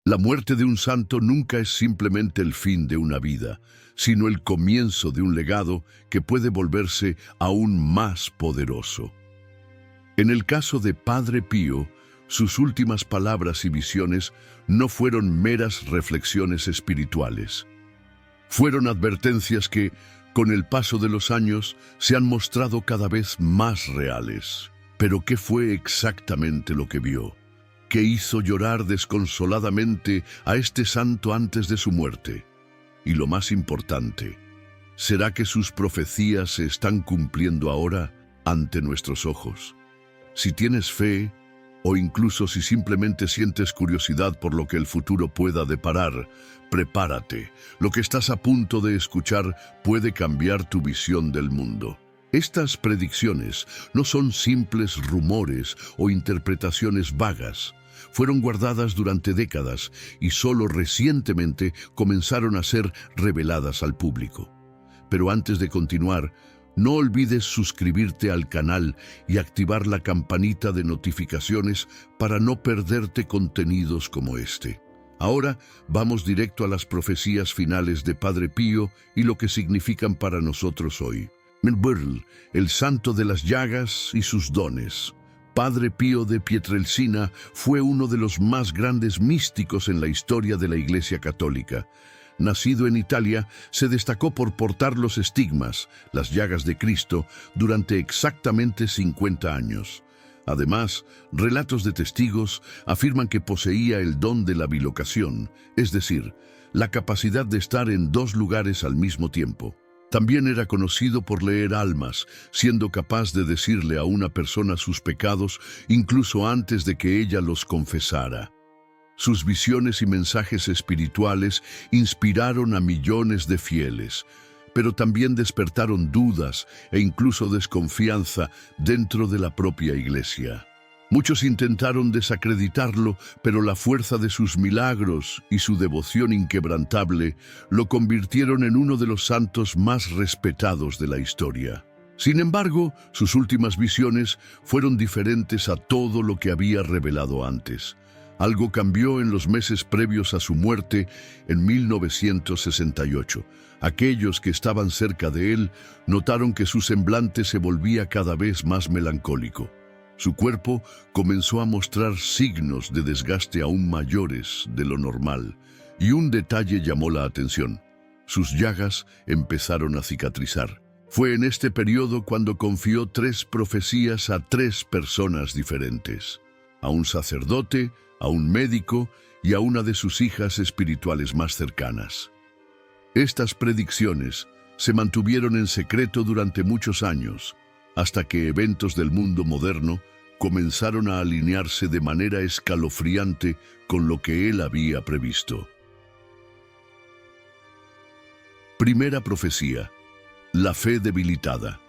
La muerte de un santo nunca es simplemente el fin de una vida, sino el comienzo de un legado que puede volverse aún más poderoso. En el caso de Padre Pío, sus últimas palabras y visiones no fueron meras reflexiones espirituales. Fueron advertencias que, con el paso de los años, se han mostrado cada vez más reales. Pero ¿qué fue exactamente lo que vio? ¿Qué hizo llorar desconsoladamente a este santo antes de su muerte? Y lo más importante, ¿será que sus profecías se están cumpliendo ahora ante nuestros ojos? Si tienes fe, o incluso si simplemente sientes curiosidad por lo que el futuro pueda deparar, prepárate. Lo que estás a punto de escuchar puede cambiar tu visión del mundo. Estas predicciones no son simples rumores o interpretaciones vagas. Fueron guardadas durante décadas y solo recientemente comenzaron a ser reveladas al público. Pero antes de continuar, no olvides suscribirte al canal y activar la campanita de notificaciones para no perderte contenidos como este. Ahora vamos directo a las profecías finales de Padre Pío y lo que significan para nosotros hoy. Melburl, el santo de las llagas y sus dones. Padre Pío de Pietrelcina fue uno de los más grandes místicos en la historia de la Iglesia Católica. Nacido en Italia, se destacó por portar los estigmas, las llagas de Cristo, durante exactamente 50 años. Además, relatos de testigos afirman que poseía el don de la bilocación, es decir, la capacidad de estar en dos lugares al mismo tiempo. También era conocido por leer almas, siendo capaz de decirle a una persona sus pecados incluso antes de que ella los confesara. Sus visiones y mensajes espirituales inspiraron a millones de fieles, pero también despertaron dudas e incluso desconfianza dentro de la propia Iglesia. Muchos intentaron desacreditarlo, pero la fuerza de sus milagros y su devoción inquebrantable lo convirtieron en uno de los santos más respetados de la historia. Sin embargo, sus últimas visiones fueron diferentes a todo lo que había revelado antes. Algo cambió en los meses previos a su muerte en 1968. Aquellos que estaban cerca de él notaron que su semblante se volvía cada vez más melancólico. Su cuerpo comenzó a mostrar signos de desgaste aún mayores de lo normal, y un detalle llamó la atención. Sus llagas empezaron a cicatrizar. Fue en este periodo cuando confió 3 profecías a 3 personas diferentes: a un sacerdote, a un médico y a una de sus hijas espirituales más cercanas. Estas predicciones se mantuvieron en secreto durante muchos años, hasta que eventos del mundo moderno comenzaron a alinearse de manera escalofriante con lo que él había previsto. Primera profecía: la fe debilitada.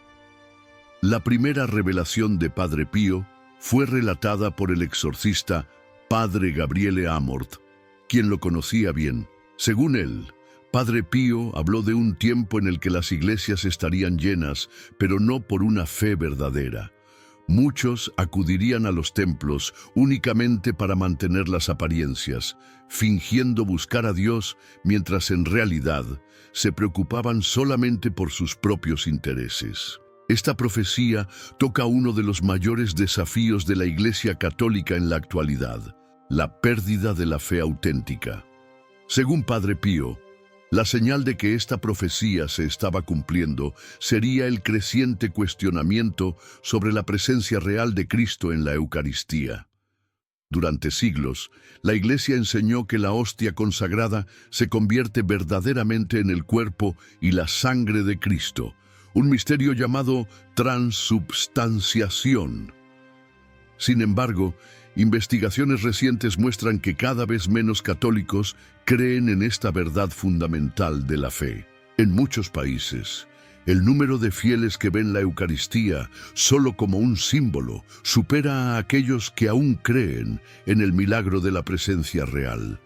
La primera revelación de Padre Pío fue relatada por el exorcista Padre Gabriele Amorth, quien lo conocía bien. Según él, Padre Pío habló de un tiempo en el que las iglesias estarían llenas, pero no por una fe verdadera. Muchos acudirían a los templos únicamente para mantener las apariencias, fingiendo buscar a Dios, mientras en realidad se preocupaban solamente por sus propios intereses. Esta profecía toca uno de los mayores desafíos de la Iglesia Católica en la actualidad: la pérdida de la fe auténtica. Según Padre Pío, la señal de que esta profecía se estaba cumpliendo sería el creciente cuestionamiento sobre la presencia real de Cristo en la Eucaristía. Durante siglos, la Iglesia enseñó que la hostia consagrada se convierte verdaderamente en el cuerpo y la sangre de Cristo, un misterio llamado transubstanciación. Sin embargo, investigaciones recientes muestran que cada vez menos católicos creen en esta verdad fundamental de la fe. En muchos países, el número de fieles que ven la Eucaristía solo como un símbolo supera a aquellos que aún creen en el milagro de la presencia real.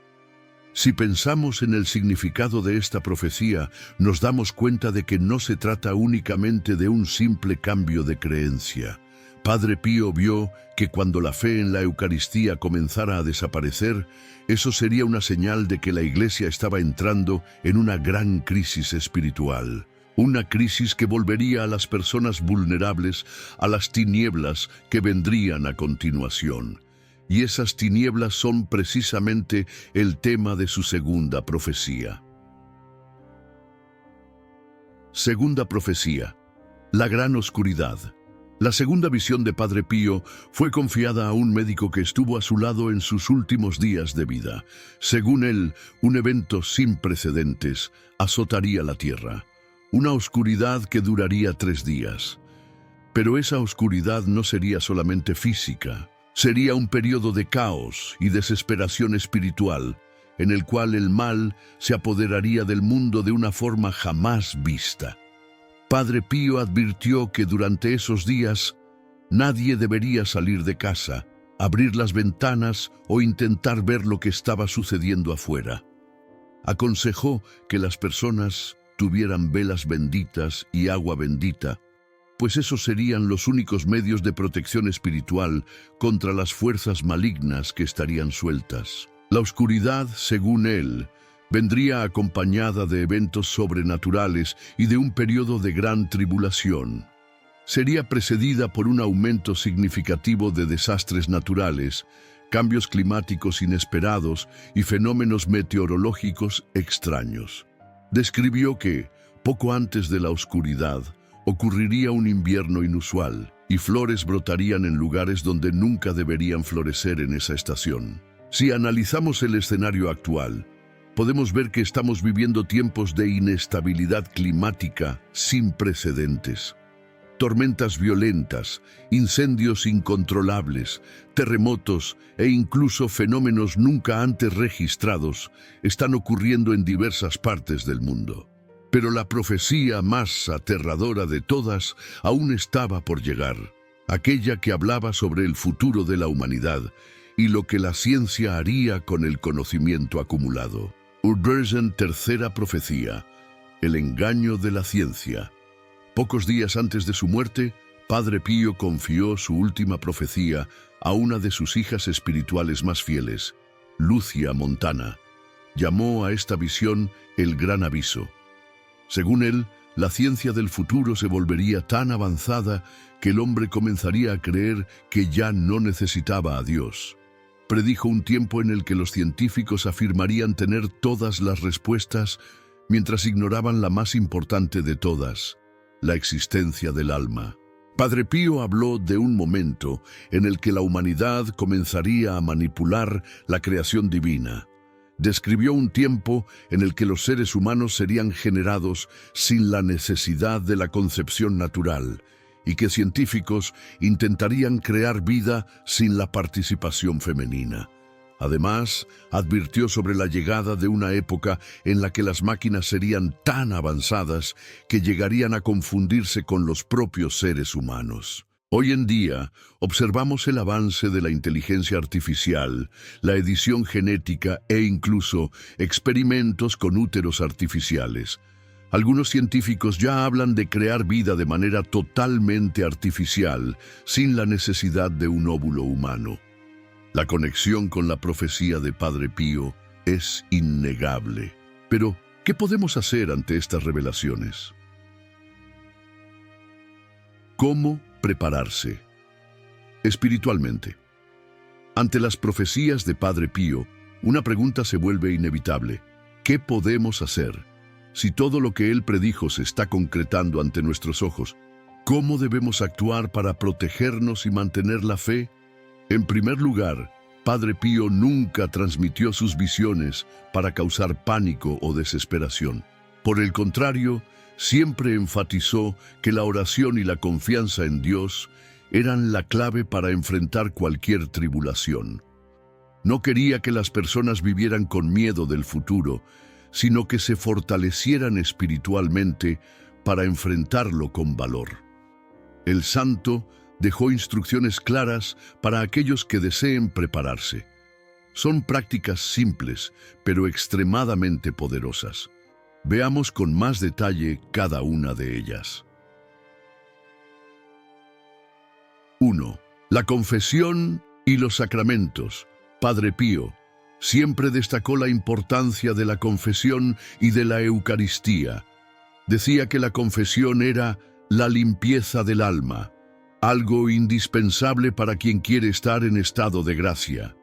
Si pensamos en el significado de esta profecía, nos damos cuenta de que no se trata únicamente de un simple cambio de creencia. Padre Pío vio que cuando la fe en la Eucaristía comenzara a desaparecer, eso sería una señal de que la Iglesia estaba entrando en una gran crisis espiritual. Una crisis que volvería a las personas vulnerables a las tinieblas que vendrían a continuación. Y esas tinieblas son precisamente el tema de su segunda profecía. Segunda profecía: la gran oscuridad. La segunda visión de Padre Pío fue confiada a un médico que estuvo a su lado en sus últimos días de vida. Según él, un evento sin precedentes azotaría la tierra. Una oscuridad que duraría 3 días. Pero esa oscuridad no sería solamente física. Sería un periodo de caos y desesperación espiritual, en el cual el mal se apoderaría del mundo de una forma jamás vista. Padre Pío advirtió que durante esos días nadie debería salir de casa, abrir las ventanas o intentar ver lo que estaba sucediendo afuera. Aconsejó que las personas tuvieran velas benditas y agua bendita, pues esos serían los únicos medios de protección espiritual contra las fuerzas malignas que estarían sueltas. La oscuridad, según él, vendría acompañada de eventos sobrenaturales y de un periodo de gran tribulación. Sería precedida por un aumento significativo de desastres naturales, cambios climáticos inesperados y fenómenos meteorológicos extraños. Describió que, poco antes de la oscuridad, ocurriría un invierno inusual y flores brotarían en lugares donde nunca deberían florecer en esa estación. Si analizamos el escenario actual, podemos ver que estamos viviendo tiempos de inestabilidad climática sin precedentes. Tormentas violentas, incendios incontrolables, terremotos e incluso fenómenos nunca antes registrados están ocurriendo en diversas partes del mundo. Pero la profecía más aterradora de todas aún estaba por llegar, aquella que hablaba sobre el futuro de la humanidad y lo que la ciencia haría con el conocimiento acumulado. Urbergen, tercera profecía: el engaño de la ciencia. Pocos días antes de su muerte, Padre Pío confió su última profecía a una de sus hijas espirituales más fieles, Lucia Montana. Llamó a esta visión el Gran Aviso. Según él, la ciencia del futuro se volvería tan avanzada que el hombre comenzaría a creer que ya no necesitaba a Dios. Predijo un tiempo en el que los científicos afirmarían tener todas las respuestas, mientras ignoraban la más importante de todas: la existencia del alma. Padre Pío habló de un momento en el que la humanidad comenzaría a manipular la creación divina. Describió un tiempo en el que los seres humanos serían generados sin la necesidad de la concepción natural y que científicos intentarían crear vida sin la participación femenina. Además, advirtió sobre la llegada de una época en la que las máquinas serían tan avanzadas que llegarían a confundirse con los propios seres humanos. Hoy en día, observamos el avance de la inteligencia artificial, la edición genética e incluso experimentos con úteros artificiales. Algunos científicos ya hablan de crear vida de manera totalmente artificial, sin la necesidad de un óvulo humano. La conexión con la profecía de Padre Pío es innegable. Pero, ¿qué podemos hacer ante estas revelaciones? ¿Cómo prepararse espiritualmente? Ante las profecías de Padre Pío, una pregunta se vuelve inevitable. ¿Qué podemos hacer? Si todo lo que él predijo se está concretando ante nuestros ojos, ¿cómo debemos actuar para protegernos y mantener la fe? En primer lugar, Padre Pío nunca transmitió sus visiones para causar pánico o desesperación. Por el contrario, siempre enfatizó que la oración y la confianza en Dios eran la clave para enfrentar cualquier tribulación. No quería que las personas vivieran con miedo del futuro, sino que se fortalecieran espiritualmente para enfrentarlo con valor. El santo dejó instrucciones claras para aquellos que deseen prepararse. Son prácticas simples, pero extremadamente poderosas. Veamos con más detalle cada una de ellas. 1. La confesión y los sacramentos. Padre Pío siempre destacó la importancia de la confesión y de la Eucaristía. Decía que la confesión era la limpieza del alma, algo indispensable para quien quiere estar en estado de gracia.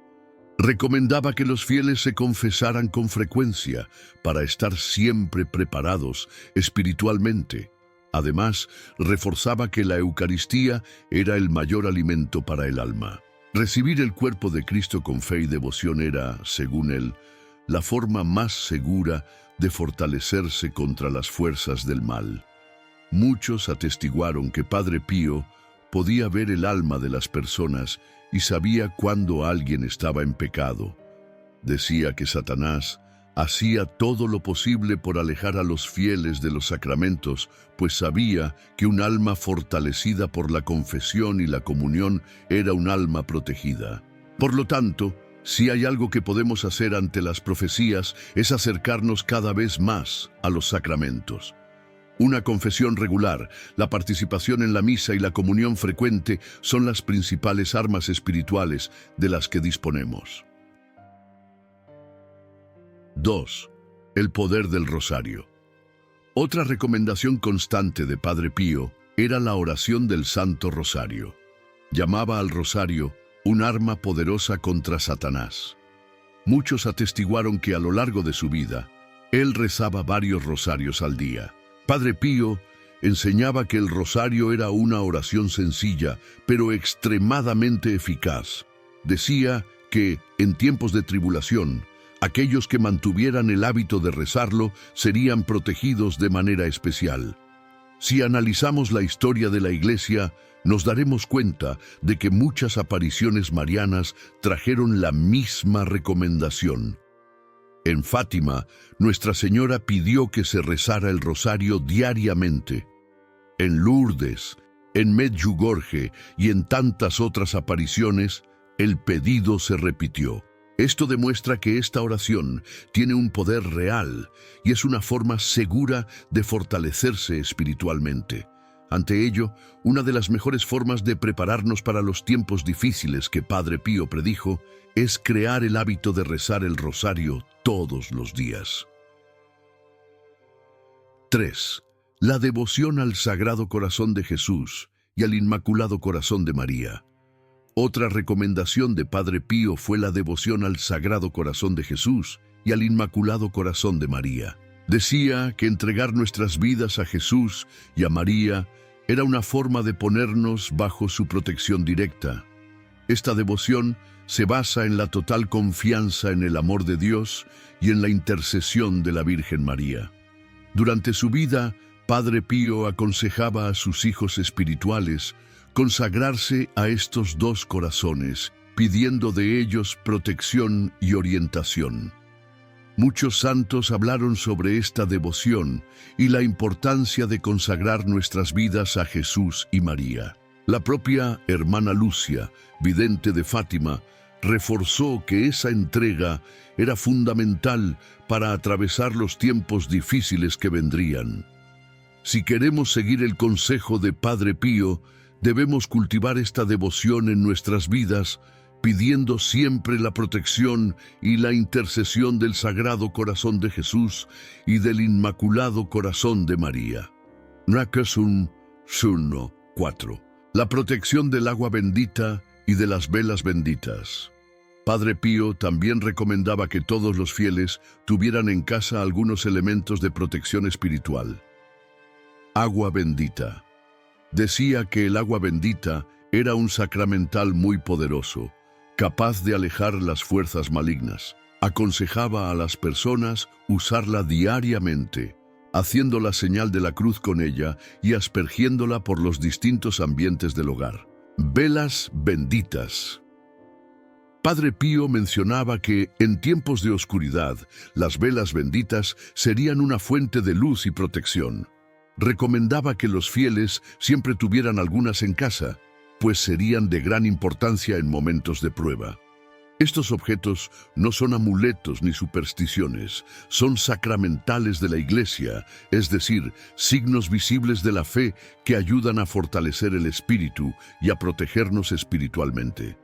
Recomendaba que los fieles se confesaran con frecuencia para estar siempre preparados espiritualmente. Además, reforzaba que la Eucaristía era el mayor alimento para el alma. Recibir el cuerpo de Cristo con fe y devoción era, según él, la forma más segura de fortalecerse contra las fuerzas del mal. Muchos atestiguaron que Padre Pío podía ver el alma de las personas y sabía cuándo alguien estaba en pecado. Decía que Satanás hacía todo lo posible por alejar a los fieles de los sacramentos, pues sabía que un alma fortalecida por la confesión y la comunión era un alma protegida. Por lo tanto, si hay algo que podemos hacer ante las profecías es acercarnos cada vez más a los sacramentos. Una confesión regular, la participación en la misa y la comunión frecuente son las principales armas espirituales de las que disponemos. 2. El poder del rosario. Otra recomendación constante de Padre Pío era la oración del Santo Rosario. Llamaba al rosario un arma poderosa contra Satanás. Muchos atestiguaron que a lo largo de su vida, él rezaba varios rosarios al día. Padre Pío enseñaba que el rosario era una oración sencilla, pero extremadamente eficaz. Decía que, en tiempos de tribulación, aquellos que mantuvieran el hábito de rezarlo serían protegidos de manera especial. Si analizamos la historia de la Iglesia, nos daremos cuenta de que muchas apariciones marianas trajeron la misma recomendación. En Fátima, Nuestra Señora pidió que se rezara el rosario diariamente. En Lourdes, en Medjugorje y en tantas otras apariciones, el pedido se repitió. Esto demuestra que esta oración tiene un poder real y es una forma segura de fortalecerse espiritualmente. Ante ello, una de las mejores formas de prepararnos para los tiempos difíciles que Padre Pío predijo es crear el hábito de rezar el rosario todos los días. 3. La devoción al Sagrado Corazón de Jesús y al Inmaculado Corazón de María. Otra recomendación de Padre Pío fue la devoción al Sagrado Corazón de Jesús y al Inmaculado Corazón de María. Decía que entregar nuestras vidas a Jesús y a María era una forma de ponernos bajo su protección directa. Esta devoción se basa en la total confianza en el amor de Dios y en la intercesión de la Virgen María. Durante su vida, Padre Pío aconsejaba a sus hijos espirituales consagrarse a estos dos corazones, pidiendo de ellos protección y orientación. Muchos santos hablaron sobre esta devoción y la importancia de consagrar nuestras vidas a Jesús y María. La propia hermana Lucia, vidente de Fátima, reforzó que esa entrega era fundamental para atravesar los tiempos difíciles que vendrían. Si queremos seguir el consejo de Padre Pío, debemos cultivar esta devoción en nuestras vidas, pidiendo siempre la protección y la intercesión del Sagrado Corazón de Jesús y del Inmaculado Corazón de María. Nakasum 1:4. La protección del agua bendita y de las velas benditas. Padre Pío también recomendaba que todos los fieles tuvieran en casa algunos elementos de protección espiritual. Agua bendita. Decía que el agua bendita era un sacramental muy poderoso, capaz de alejar las fuerzas malignas. Aconsejaba a las personas usarla diariamente, haciendo la señal de la cruz con ella y aspergiéndola por los distintos ambientes del hogar. Velas benditas. Padre Pío mencionaba que, en tiempos de oscuridad, las velas benditas serían una fuente de luz y protección. Recomendaba que los fieles siempre tuvieran algunas en casa, pues serían de gran importancia en momentos de prueba. Estos objetos no son amuletos ni supersticiones, son sacramentales de la Iglesia, es decir, signos visibles de la fe que ayudan a fortalecer el espíritu y a protegernos espiritualmente.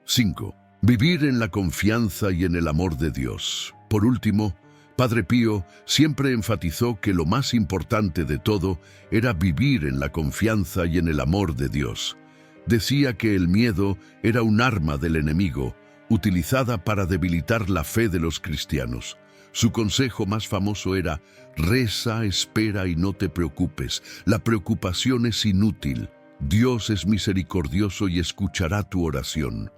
5. Vivir en la confianza y en el amor de Dios. Por último, Padre Pío siempre enfatizó que lo más importante de todo era vivir en la confianza y en el amor de Dios. Decía que el miedo era un arma del enemigo, utilizada para debilitar la fe de los cristianos. Su consejo más famoso era: reza, espera y no te preocupes. La preocupación es inútil. Dios es misericordioso y escuchará tu oración.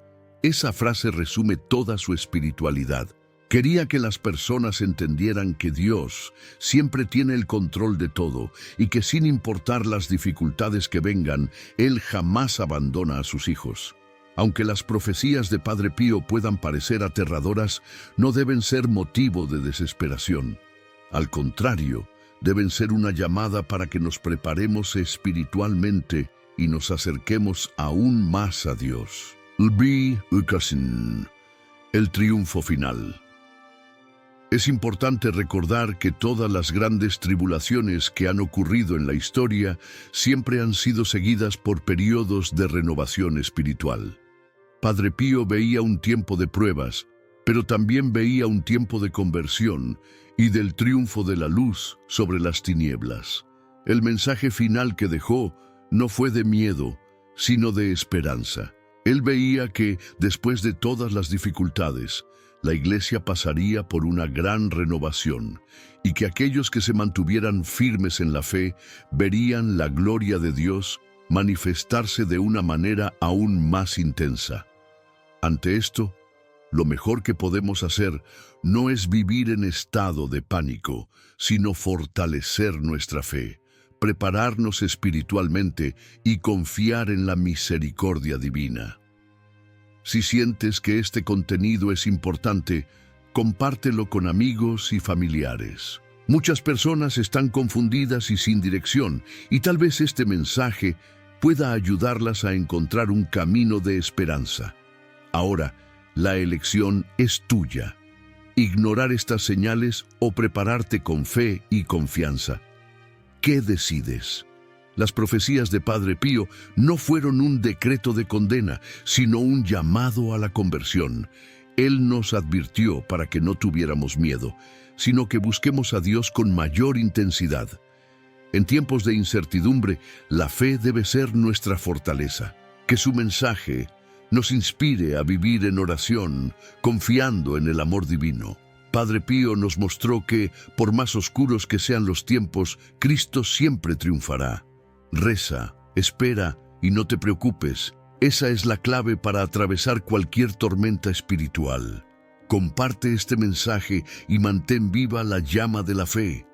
Esa frase resume toda su espiritualidad. Quería que las personas entendieran que Dios siempre tiene el control de todo y que sin importar las dificultades que vengan, Él jamás abandona a sus hijos. Aunque las profecías de Padre Pío puedan parecer aterradoras, no deben ser motivo de desesperación. Al contrario, deben ser una llamada para que nos preparemos espiritualmente y nos acerquemos aún más a Dios. El triunfo final. Es importante recordar que todas las grandes tribulaciones que han ocurrido en la historia siempre han sido seguidas por periodos de renovación espiritual. Padre Pío veía un tiempo de pruebas, pero también veía un tiempo de conversión y del triunfo de la luz sobre las tinieblas. El mensaje final que dejó no fue de miedo, sino de esperanza. Él veía que, después de todas las dificultades, la Iglesia pasaría por una gran renovación y que aquellos que se mantuvieran firmes en la fe verían la gloria de Dios manifestarse de una manera aún más intensa. Ante esto, lo mejor que podemos hacer no es vivir en estado de pánico, sino fortalecer nuestra fe, prepararnos espiritualmente y confiar en la misericordia divina. Si sientes que este contenido es importante, compártelo con amigos y familiares. Muchas personas están confundidas y sin dirección, y tal vez este mensaje pueda ayudarlas a encontrar un camino de esperanza. Ahora, la elección es tuya. Ignorar estas señales o prepararte con fe y confianza. ¿Qué decides? Las profecías de Padre Pío no fueron un decreto de condena, sino un llamado a la conversión. Él nos advirtió para que no tuviéramos miedo, sino que busquemos a Dios con mayor intensidad. En tiempos de incertidumbre, la fe debe ser nuestra fortaleza. Que su mensaje nos inspire a vivir en oración, confiando en el amor divino. Padre Pío nos mostró que, por más oscuros que sean los tiempos, Cristo siempre triunfará. Reza, espera y no te preocupes. Esa es la clave para atravesar cualquier tormenta espiritual. Comparte este mensaje y mantén viva la llama de la fe.